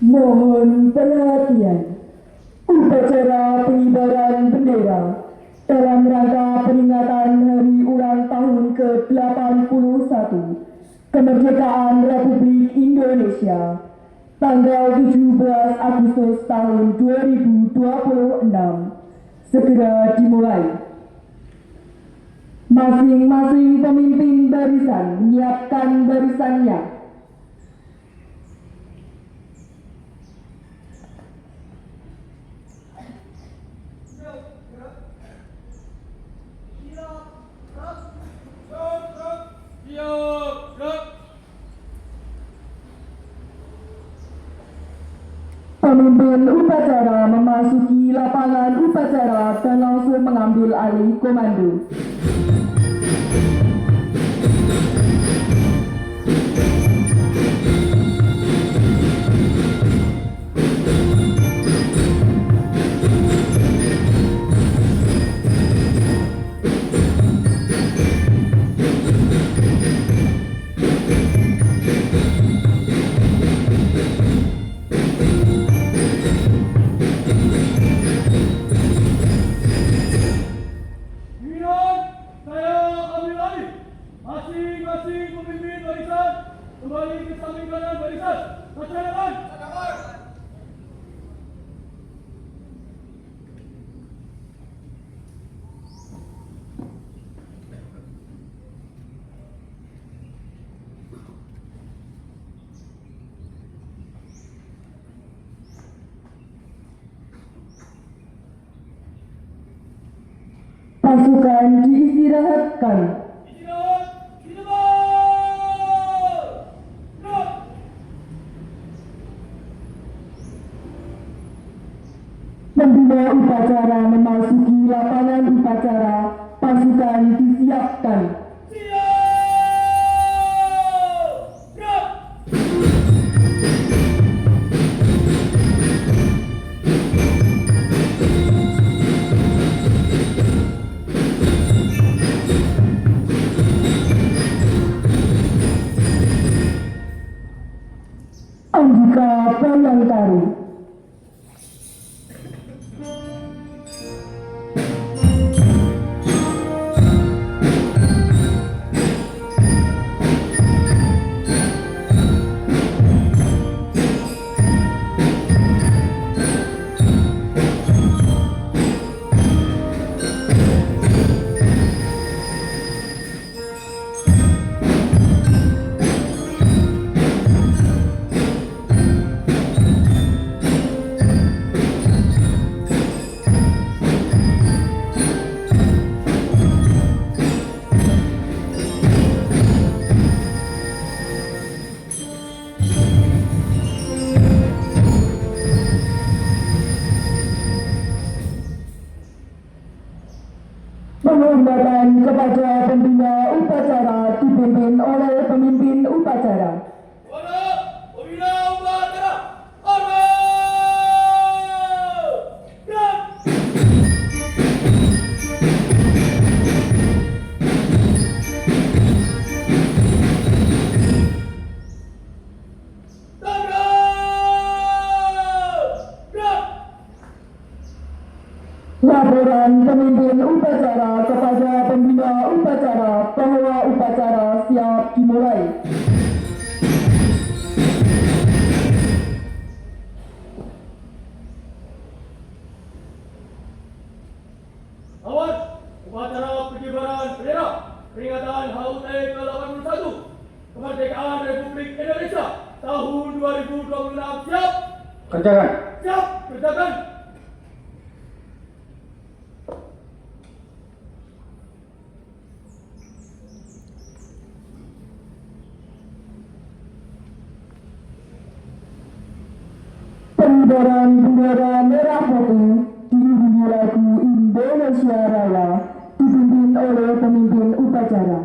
Mohon perhatian. Upacara pengibaran bendera dalam rangka peringatan Hari Ulang Tahun ke-81 Kemerdekaan Republik Indonesia tanggal 17 Agustus tahun 2026 segera dimulai. Masing-masing pemimpin barisan menyiapkan barisannya. Pemimpin upacara memasuki lapangan upacara dan langsung mengambil alih komando. Masing-masing pemimpin barisan kembali ke samping kanan barisan. Laksanakan. Pasukan diistirahatkan. Pembina upacara memasuki lapangan upacara, pasukan disiapkan. Andika Bayangkari. Penghormatan kepada pembina upacara dipimpin oleh pemimpin upacara. Pembina upacara. Laporan pemimpin upacara kepada pembina upacara bahwa upacara siap dimulai. Awal upacara pengibaran bendera peringatan HUT ke-81 Kemerdekaan Republik Indonesia tahun 2026 siap. Kerjakan. Siap, kerjakan. Pengibaran bendera merah putih diiringi lagu Indonesia Raya dipimpin oleh pemimpin upacara.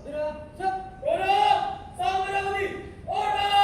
Order! Sang Merah Putih! Order!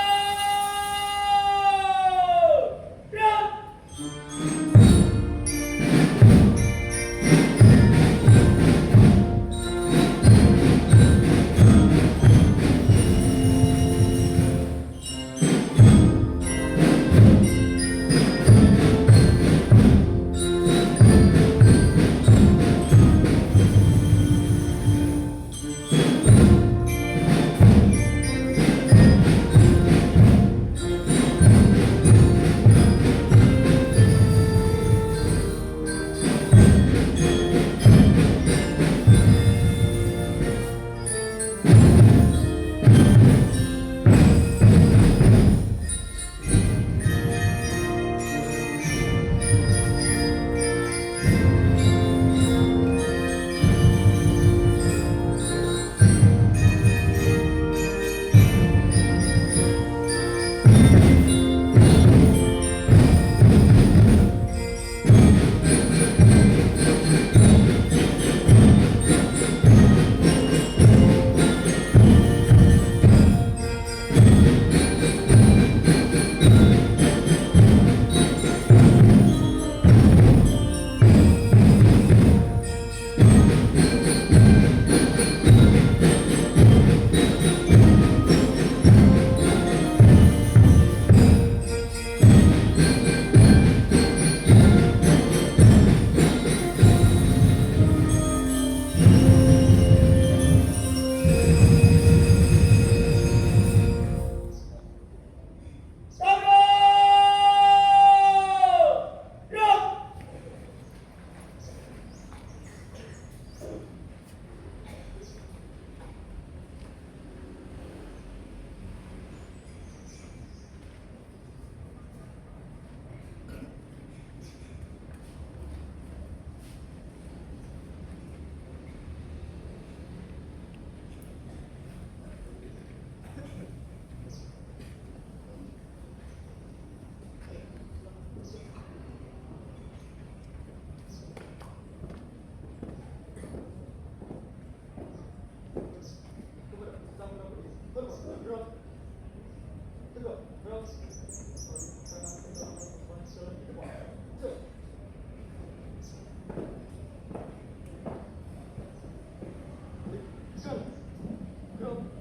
Diam!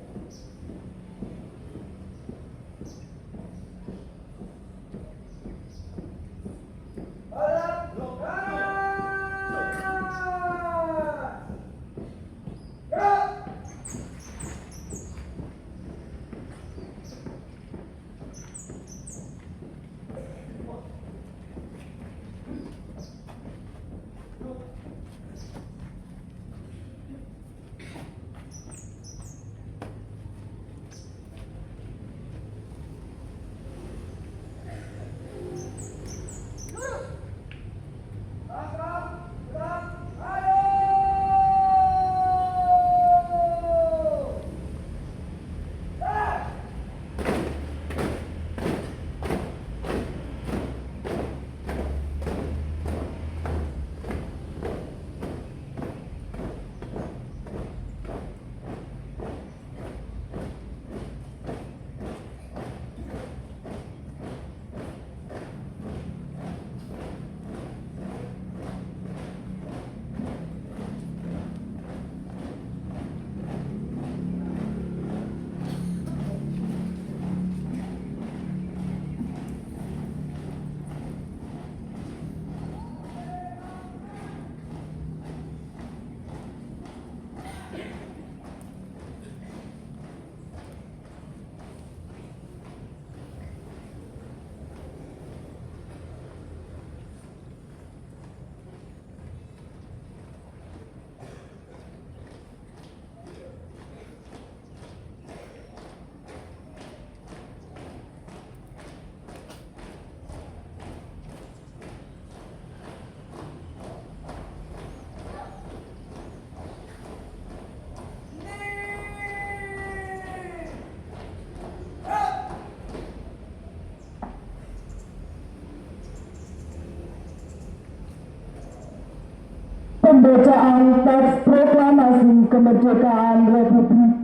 Pembacaan teks proklamasi kemerdekaan Republik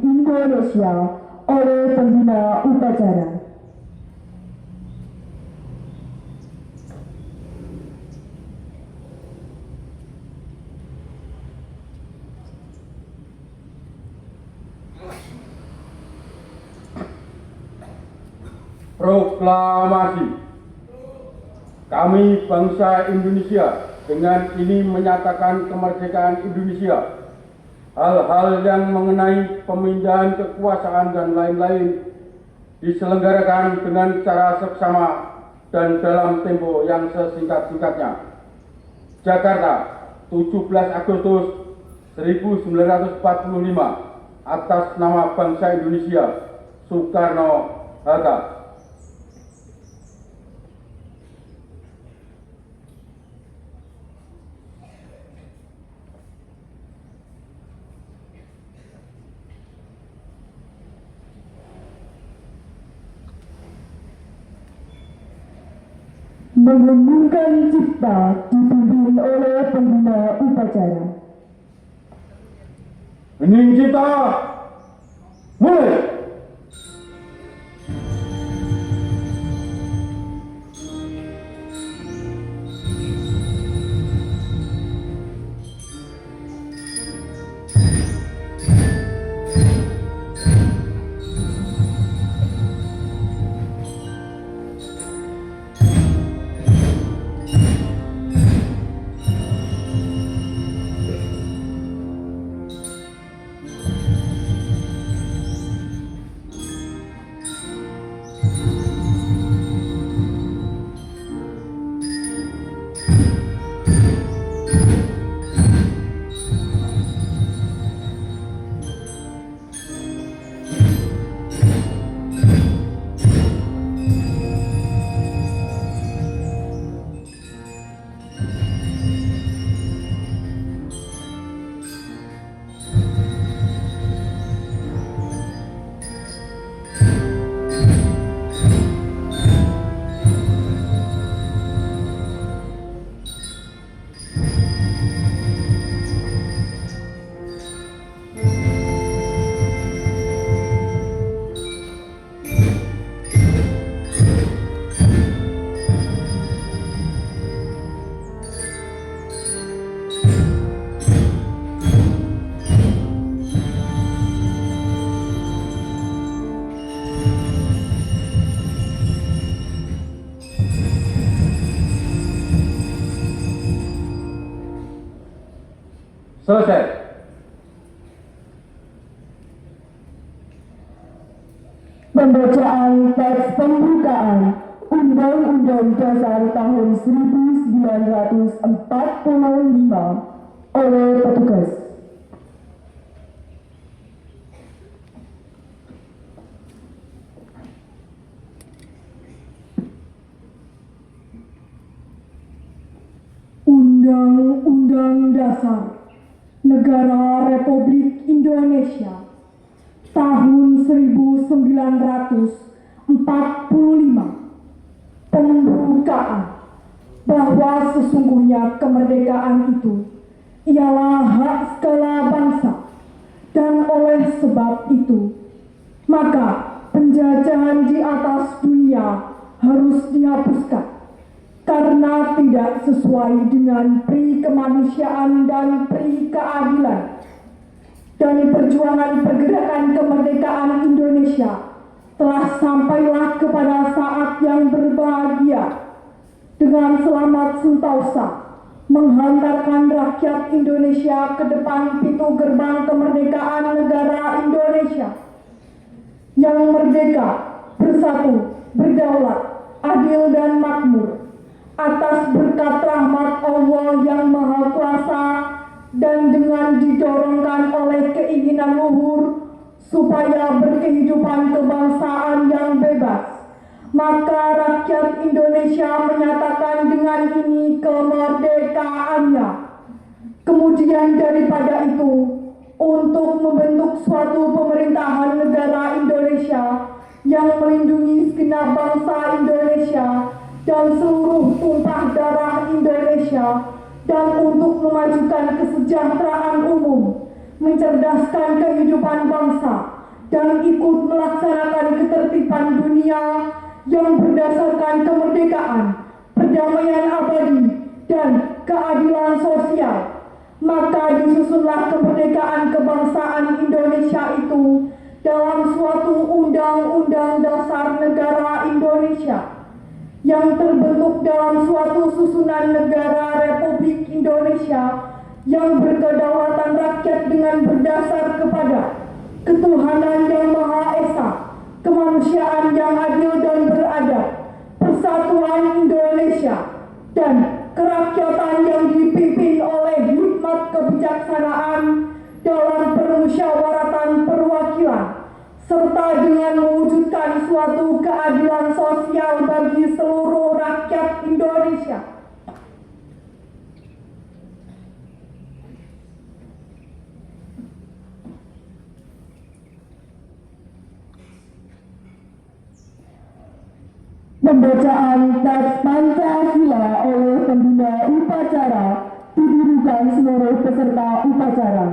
Indonesia oleh pembina upacara. Proklamasi. Kami bangsa Indonesia dengan ini menyatakan kemerdekaan Indonesia. Hal-hal yang mengenai pemindahan kekuasaan dan lain-lain diselenggarakan dengan cara seksama dan dalam tempo yang sesingkat-singkatnya. Jakarta, 17 Agustus 1945, atas nama bangsa Indonesia, Soekarno-Hatta. Mengumumkan cipta dipimpin oleh pembina upacara. Hening cipta, mulai. Selesai. Pembacaan teks pembukaan Undang-Undang Dasar tahun 1945 oleh petugas. Undang-Undang Dasar Negara Republik Indonesia tahun 1945 pembukaan bahwa sesungguhnya kemerdekaan itu ialah hak segala bangsa, dan oleh sebab itu maka penjajahan di atas dunia harus dihapuskan karena tidak sesuai dengan pri kemanusiaan dan pri keadilan. Dan perjuangan pergerakan kemerdekaan Indonesia telah sampailah kepada saat yang berbahagia dengan selamat sentosa menghantarkan rakyat Indonesia ke depan pintu gerbang kemerdekaan negara Indonesia yang merdeka, bersatu, berdaulat, adil dan makmur atas berkat rahmat Allah yang Maha Kuasa, dan dengan didorongkan oleh keinginan luhur supaya berkehidupan kebangsaan yang bebas, maka rakyat Indonesia menyatakan dengan ini kemerdekaannya. Kemudian daripada itu, untuk membentuk suatu pemerintahan negara Indonesia yang melindungi segenap bangsa Indonesia dan seluruh tumpah darah Indonesia, dan untuk memajukan kesejahteraan umum, mencerdaskan kehidupan bangsa, dan ikut melaksanakan ketertiban dunia yang berdasarkan kemerdekaan, perdamaian abadi, dan keadilan sosial. Maka disusunlah kemerdekaan kebangsaan Indonesia itu dalam suatu Undang-Undang Dasar Negara Indonesia yang terbentuk dalam suatu susunan negara Republik Indonesia yang berkedaulatan rakyat dengan berdasar kepada ketuhanan yang Maha Esa, kemanusiaan yang adil dan beradab, persatuan Indonesia, dan kerakyatan yang dipimpin oleh hikmat kebijaksanaan dalam permusyawaratan perwakilan, serta dengan mewujudkan suatu keadilan sosial bagi seluruh rakyat Indonesia. Pembacaan teks Pancasila oleh pembina upacara didirikan seluruh peserta upacara.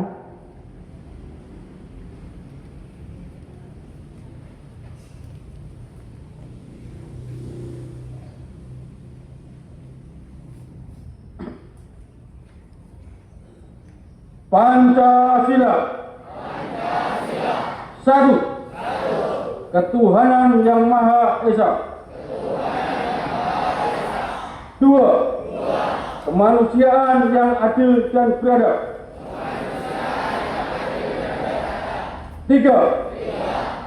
Pancasila. Satu. Ketuhanan yang Maha Esa. Dua. Kemanusiaan yang adil dan beradab. Tiga.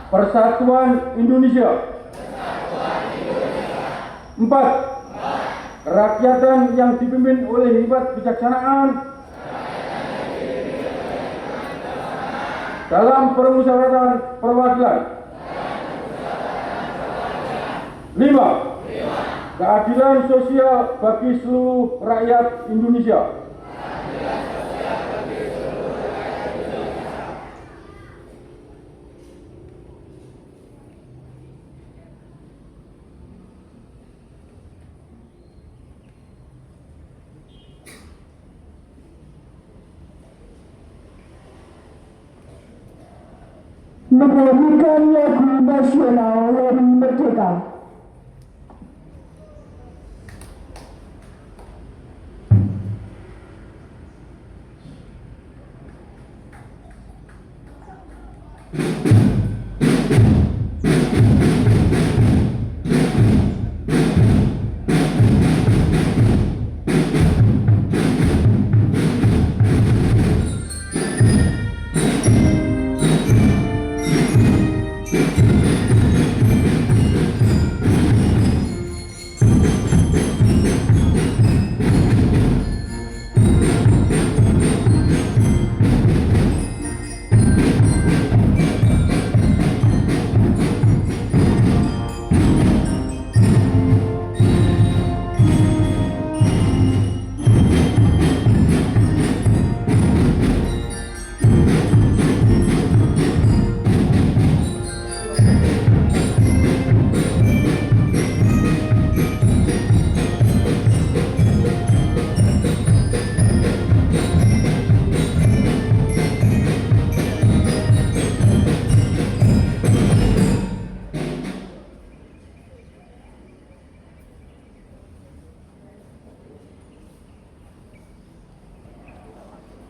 Persatuan Indonesia. Empat. Kerakyatan yang dipimpin oleh hikmat bijaksanaan dalam permusyawaratan perwakilan. Lima. Keadilan sosial bagi seluruh rakyat Indonesia. Menyanyikan lagu nasional Hari Merdeka.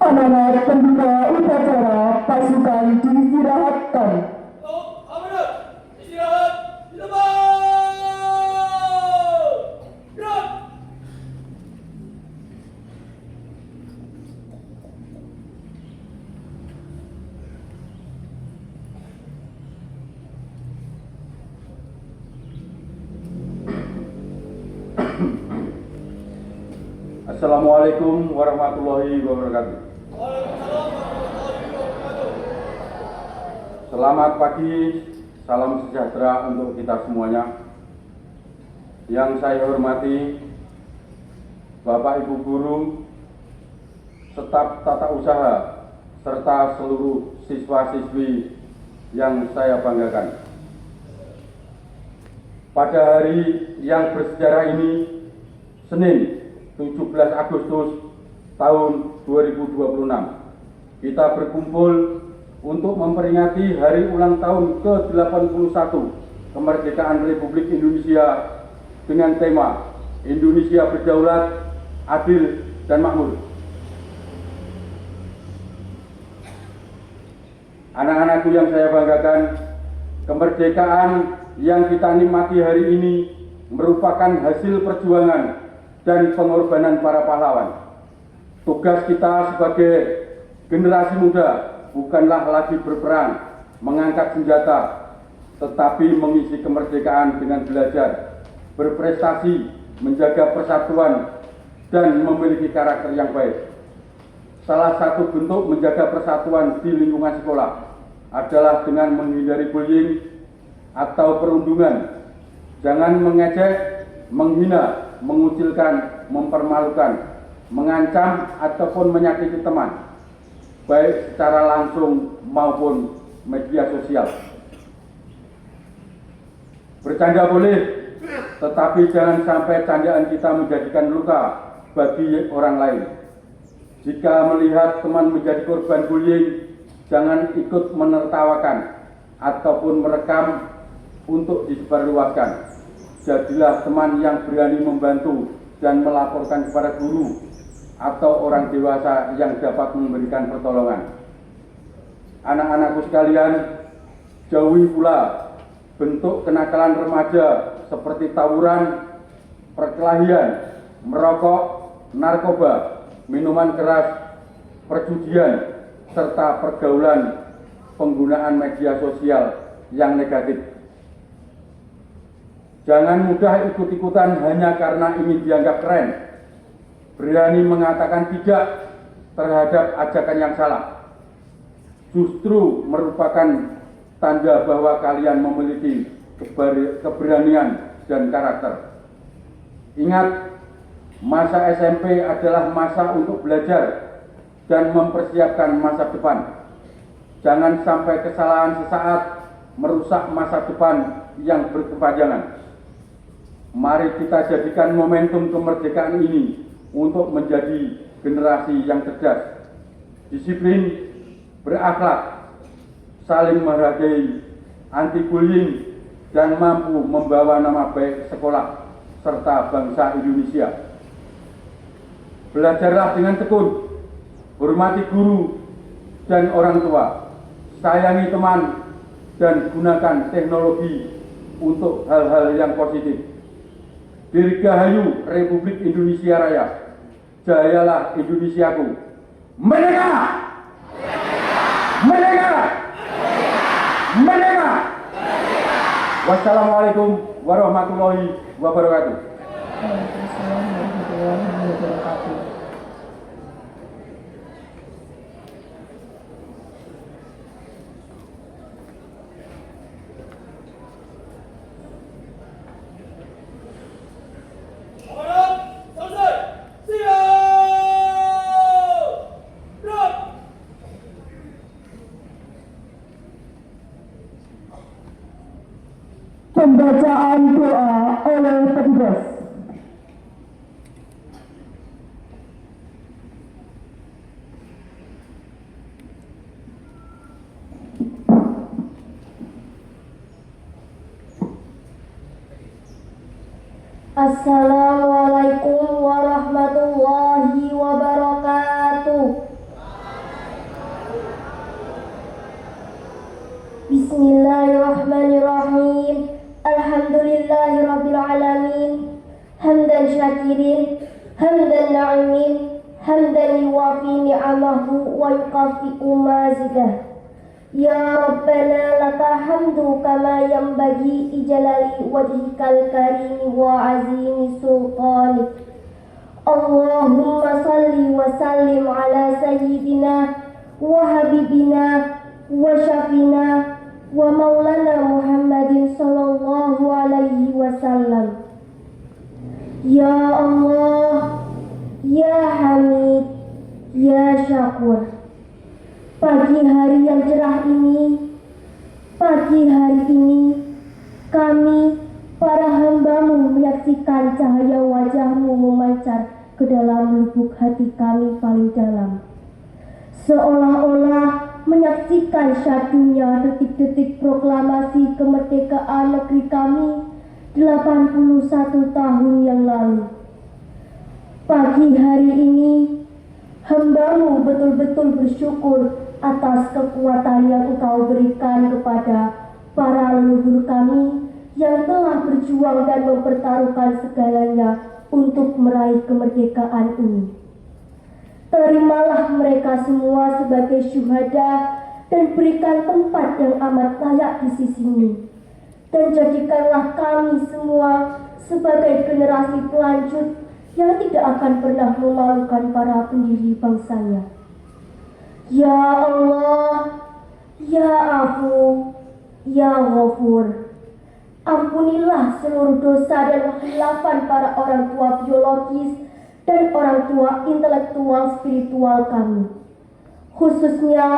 Amanat pembina upacara pasukan diistirahatkan. Amanat, istirahat, di tempat. Gerak. Assalamualaikum warahmatullahi wabarakatuh. Selamat pagi, salam sejahtera untuk kita semuanya. Yang saya hormati Bapak Ibu Guru, staf tata usaha, serta seluruh siswa-siswi yang saya banggakan. Pada hari yang bersejarah ini, Senin 17 Agustus tahun 2026, kita berkumpul untuk memperingati hari ulang tahun ke-81 kemerdekaan Republik Indonesia dengan tema Indonesia Berdaulat, Adil, dan Makmur. Anak-anakku yang saya banggakan, kemerdekaan yang kita nikmati hari ini merupakan hasil perjuangan dan pengorbanan para pahlawan. Tugas kita sebagai generasi muda bukanlah lagi berperang, mengangkat senjata, tetapi mengisi kemerdekaan dengan belajar, berprestasi, menjaga persatuan, dan memiliki karakter yang baik. Salah satu bentuk menjaga persatuan di lingkungan sekolah adalah dengan menghindari bullying atau perundungan. Jangan mengejek, menghina, mengucilkan, mempermalukan, mengancam ataupun menyakiti teman, baik secara langsung maupun media sosial. Bercanda boleh, tetapi jangan sampai candaan kita menjadikan luka bagi orang lain. Jika melihat teman menjadi korban bullying, jangan ikut menertawakan ataupun merekam untuk disebarluaskan. Jadilah teman yang berani membantu dan melaporkan kepada guru atau orang dewasa yang dapat memberikan pertolongan. Anak-anakku sekalian, jauhi pula bentuk kenakalan remaja seperti tawuran, perkelahian, merokok, narkoba, minuman keras, perjudian, serta pergaulan penggunaan media sosial yang negatif. Jangan mudah ikut-ikutan hanya karena ingin dianggap keren. Berani mengatakan tidak terhadap ajakan yang salah. Justru merupakan tanda bahwa kalian memiliki keberanian dan karakter. Ingat, masa SMP adalah masa untuk belajar dan mempersiapkan masa depan. Jangan sampai kesalahan sesaat merusak masa depan yang berkepanjangan. Mari kita jadikan momentum kemerdekaan ini untuk menjadi generasi yang cerdas, disiplin, berakhlak, saling menghargai, anti bullying, dan mampu membawa nama baik sekolah serta bangsa Indonesia. Belajarlah dengan tekun, hormati guru dan orang tua, sayangi teman, dan gunakan teknologi untuk hal-hal yang positif. Dirgahayu Republik Indonesia Raya, jayalah Indonesiaku, merdeka! Merdeka! Merdeka! Wassalamualaikum warahmatullahi wabarakatuh. Waalaikumsalam warahmatullahi wabarakatuh. Pembacaan doa oleh petugas. Assalamualaikum warahmatullahi wabarakatuh. Bismillahirrahmanirrahim. Alhamdulillahirabbil alamin. Hamdan syakirin, hamdan na'imin, hamdan yuwafi ni'amahu wa yukafi'u mazidah. Ya Rabbana laka hamdu kama yanbaghi ijalali wajhikal karimi wa azimi sultanik. Allahumma salli wa sallim ala sayyidina wa habibina wa syafina wa maulana Muhammadin sallallahu alaihi wasallam. Ya Allah, Ya Hamid, Ya Syakur. Pagi hari yang cerah ini, pagi hari ini, kami para hamba-Mu menyaksikan cahaya wajah-Mu memancar ke dalam lubuk hati kami paling dalam. Seolah-olah menyaksikan syahdunya detik-detik proklamasi kemerdekaan negeri kami 81 tahun yang lalu. Pagi hari ini, hamba-Mu betul-betul bersyukur atas kekuatan yang Engkau berikan kepada para leluhur kami yang telah berjuang dan mempertaruhkan segalanya untuk meraih kemerdekaan ini. Terimalah mereka semua sebagai syuhada dan berikan tempat yang amat layak di sisi-Mu. Dan jadikanlah kami semua sebagai generasi pelanjut yang tidak akan pernah memalukan para pendiri bangsanya. Ya Allah, Ya Afu, Ya Ghafur, ampunilah seluruh dosa dan kekhilafan para orang tua biologis dan orang tua intelektual spiritual kami, khususnya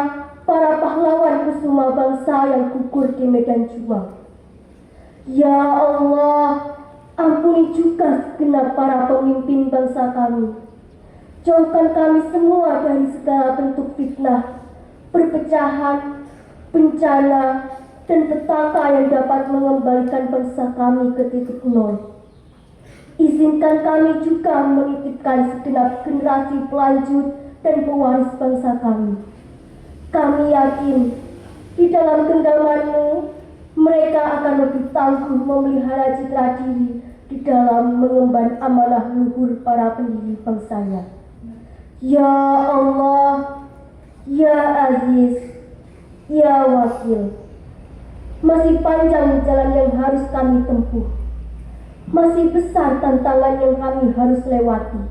para pahlawan kusuma bangsa yang gugur di medan juang. Ya Allah, ampuni juga segenap para pemimpin bangsa kami. Jauhkan kami semua dari segala bentuk fitnah, perpecahan, bencana, dan petaka yang dapat mengembalikan bangsa kami ke titik nol. Izinkan kami juga menitipkan segenap generasi pelanjut dan pewaris bangsa kami. Kami yakin di dalam genggaman-Mu mereka akan lebih tangguh memelihara citra diri di dalam mengemban amanah luhur para pendiri bangsanya. Ya Allah, Ya Aziz, Ya Wakil, masih panjang jalan yang harus kami tempuh, masih besar tantangan yang kami harus lewati,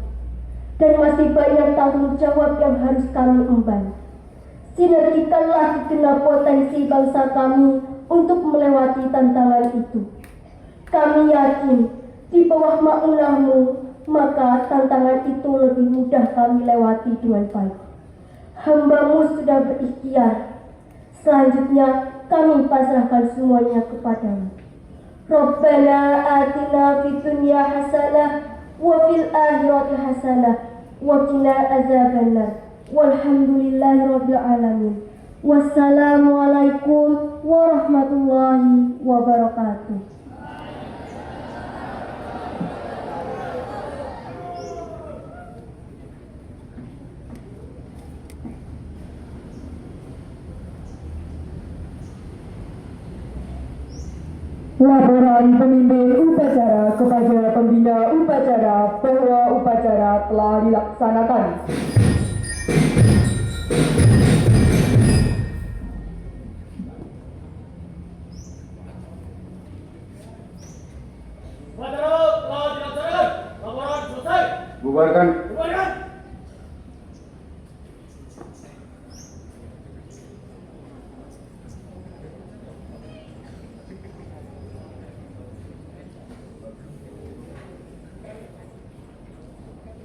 dan masih banyak tanggung jawab yang harus kami emban. Sinergikanlah segenap potensi bangsa kami untuk melewati tantangan itu. Kami yakin di bawah ma'unah-Mu, maka tantangan itu lebih mudah kami lewati dengan baik. Hamba-Mu sudah berikhtiar. Selanjutnya kami pasrahkan semuanya kepada-Mu. Rabbana atina fid dunya hasanah wa fil akhirati hasanah wa qina azabannar. Walhamdulillahirabbil alamin. Wassalamualaikum warahmatullahi wabarakatuh. Laporan pemimpin upacara kepada pembina upacara bahwa upacara telah dilaksanakan. Upacara telah dilaksanakan. Laporan selesai. Bubarkan. Bubarkan.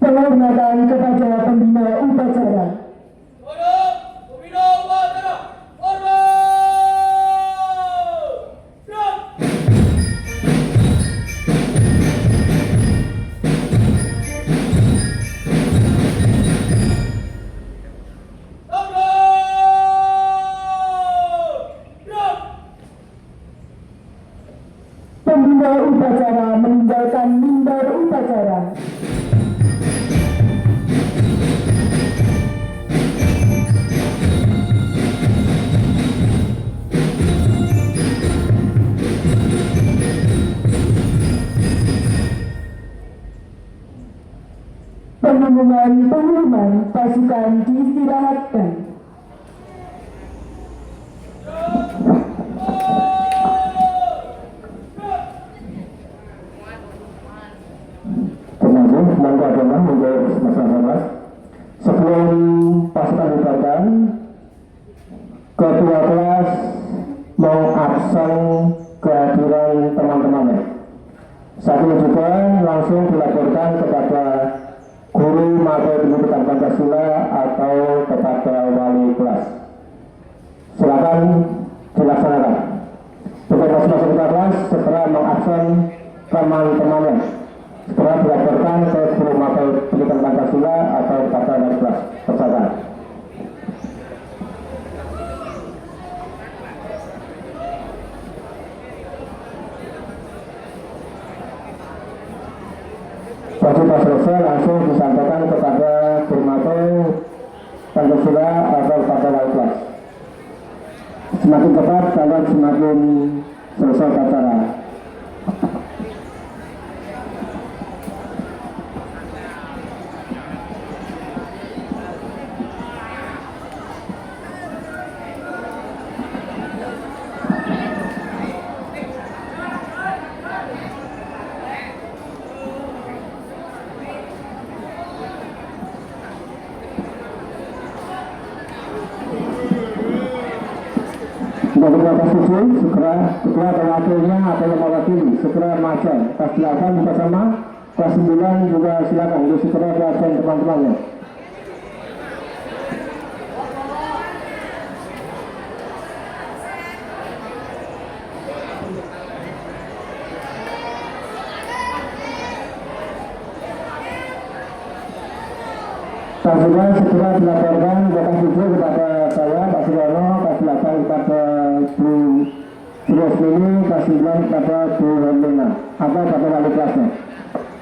Penghormatan kepada pembina upacara. Kepada pembina upacara. Hormat. Siap. Pembina upacara meninggalkan mimbar upacara. Pengumuman pasukan diistirahatkan. Termasuk langkah adalah untuk masyarakat sebelum pasukan dibubarkan, ketua kelas mengabsen kehadiran teman-temannya. Saat ini juga langsung dilaporkan kepada guru mata pendidikan Pancasila atau kepada wali kelas. Silakan dilaksanakan. Untuk masing-masing kelas segera mengabsen teman-temannya. Segera dilaporkan ke guru mata pendidikan Pancasila atau kepada wali kelas. Persilakan. Sudah selesai, langsung disampaikan kepada Gurmate Pancasila atau pada wali kelas. Semakin cepat kalian semakin selesai acara. Sudah beberapa setuju, segera ketua dan wakilnya atau yang mewakili segera maju. Kelas 8 juga sama, kelas 9 juga silakan untuk segera diabsen teman-temannya. Dan juga segera dilaporkan bukan tujuh kepada saya, Pak Sudarno, kelas 8 kepada Bu Rosmini, kelas 9 kepada Bu Herlina, atau pada wali kelasnya.